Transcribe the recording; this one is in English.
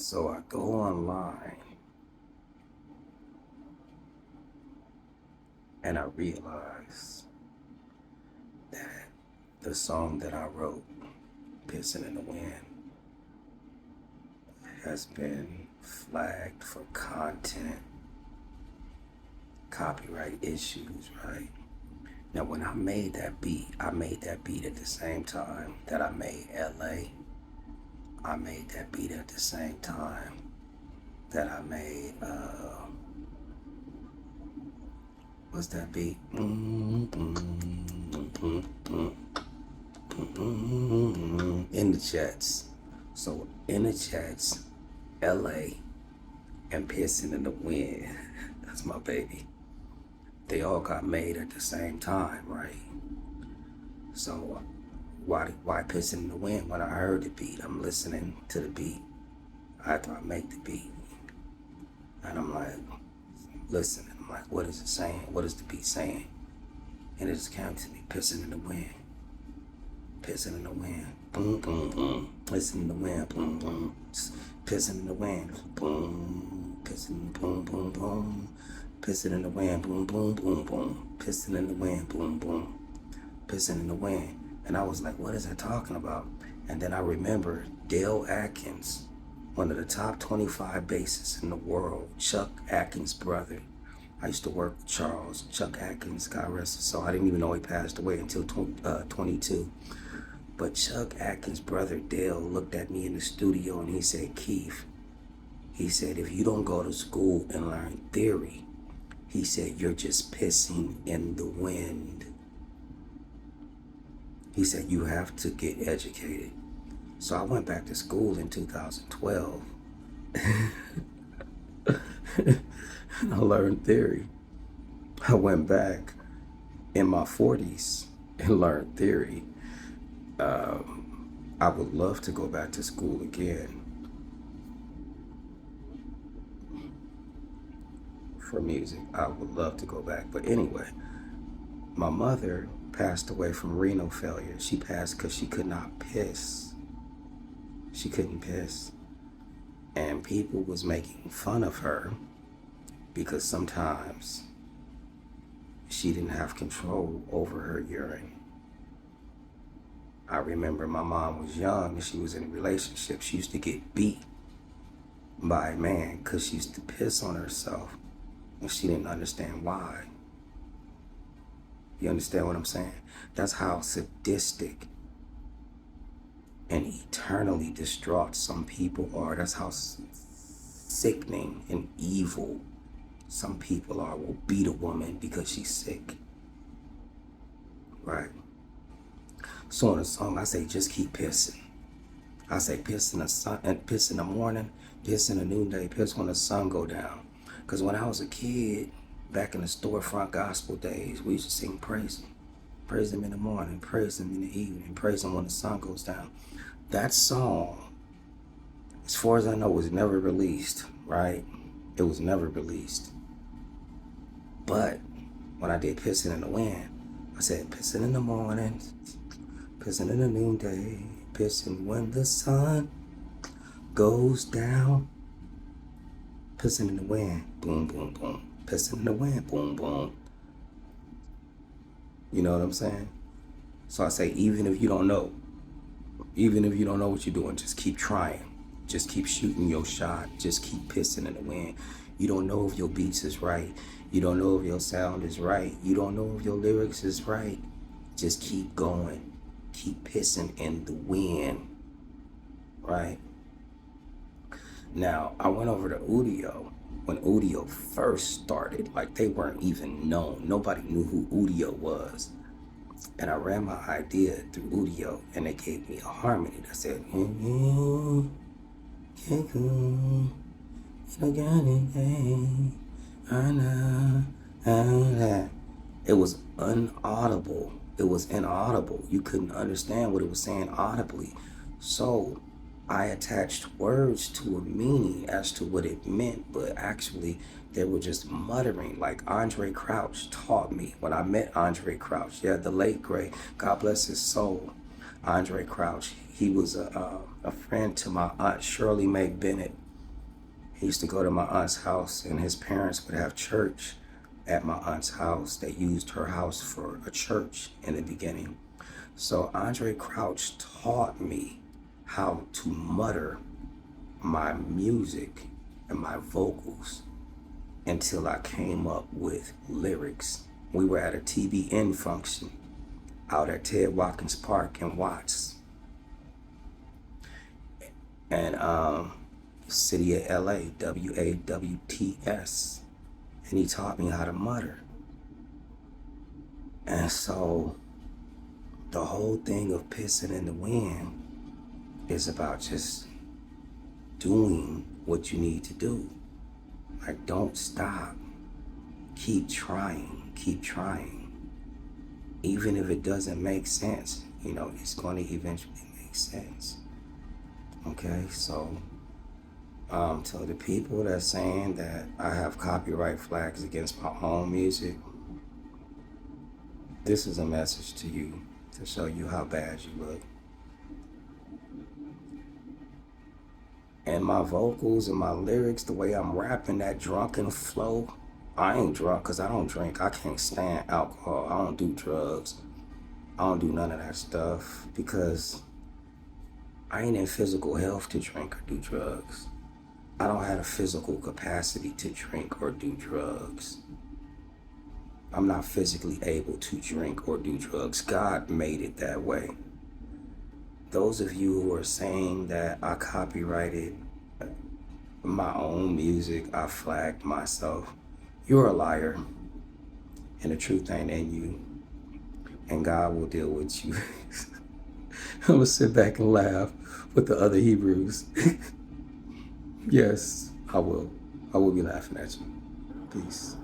So I go online and I realize that the song that I wrote, Pissing in the Wind, has been flagged for content, copyright issues, right? Now, when I made that beat at the same time that I made LA. I made that beat at the same time that I made, what's that beat? In the Jets. So, in the Jets, LA, and Pissing in the Wind. That's my baby. They all got made at the same time, right? So, why Pissing in the Wind? When I heard the beat, I'm listening to the beat after I make the beat. And I'm like, listening. I'm like, what is it saying? What is the beat saying? And it just came to me, pissing in the wind. Pissing in the wind. Boom, boom, boom. Pissing in the wind. Boom, boom. Pissing in the wind. Boom. Pissing, boom, boom, boom. Pissing in the wind. Boom, boom, boom, boom. Pissing in the wind. Boom, boom. Pissing in the wind. And I was like, what is that talking about? And then I remember Dale Atkins, one of the top 25 bassists in the world, Chuck Atkins' brother. I used to work with Charles, Chuck Atkins, God rest his soul. I didn't even know he passed away until 22. But Chuck Atkins' brother, Dale, looked at me in the studio and he said, Keith, he said, if you don't go to school and learn theory, he said, you're just pissing in the wind. He said, you have to get educated. So I went back to school in 2012. I learned theory. I went back in my 40s and learned theory. I would love to go back to school again for music. I would love to go back. But anyway, my mother passed away from renal failure. She passed because she could not piss. She couldn't piss. And people was making fun of her because sometimes she didn't have control over her urine. I remember my mom was young and she was in a relationship. She used to get beat by a man because she used to piss on herself and she didn't understand why. You understand what I'm saying? That's how sadistic and eternally distraught some people are. That's how sickening and evil some people are. Will beat a woman because she's sick. Right? So in the song, I say, just keep pissing. I say, piss in the sun, and piss in the morning, piss in the noonday, piss when the sun go down. Because when I was a kid, back in the storefront gospel days, we used to sing praise him. Praise him in the morning, praise him in the evening, praise him when the sun goes down. That song, as far as I know, was never released, right? It was never released. But when I did Pissing in the Wind, I said, pissing in the morning, pissing in the noonday, pissing when the sun goes down, pissing in the wind, boom, boom, boom, pissing in the wind, boom, boom. You know what I'm saying? So I say, even if you don't know what you're doing, just keep trying. Just keep shooting your shot. Just keep pissing in the wind. You don't know if your beats is right. You don't know if your sound is right. You don't know if your lyrics is right. Just keep going. Keep pissing in the wind. Right? Now, I went over to Udio when Udio first started. Like, they weren't even known. Nobody knew who Udio was. And I ran my idea through Udio, and they gave me a harmony that said, it was unaudible. It was inaudible. You couldn't understand what it was saying audibly. So I attached words to a meaning as to what it meant, but actually they were just muttering, like Andre Crouch taught me when I met Andre Crouch. Yeah, the late great, God bless his soul, Andre Crouch. He was a friend to my aunt Shirley Mae Bennett. He used to go to my aunt's house, and his parents would have church at my aunt's house. They used her house for a church in the beginning. So Andre Crouch taught me how to mutter my music and my vocals until I came up with lyrics. We were at a TBN function out at Ted Watkins Park in Watts, and city of LA, WAWTS, and he taught me how to mutter. And so the whole thing of Pissing in the Wind is about just doing what you need to do. Like, don't stop. Keep trying, keep trying. Even if it doesn't make sense, you know, it's going to eventually make sense. Okay, so to the people that's saying that I have copyright flags against my own music, this is a message to you to show you how bad you look. And my vocals and my lyrics, the way I'm rapping, that drunken flow, I ain't drunk because I don't drink. I can't stand alcohol. I don't do drugs. I don't do none of that stuff because I ain't in physical health to drink or do drugs. I don't have a physical capacity to drink or do drugs. I'm not physically able to drink or do drugs. God made it that way. Those of you who are saying that I copyrighted my own music, I flagged myself, you're a liar, and the truth ain't in you, and God will deal with you. I'm gonna sit back and laugh with the other Hebrews. Yes, I will. I will be laughing at you. Peace.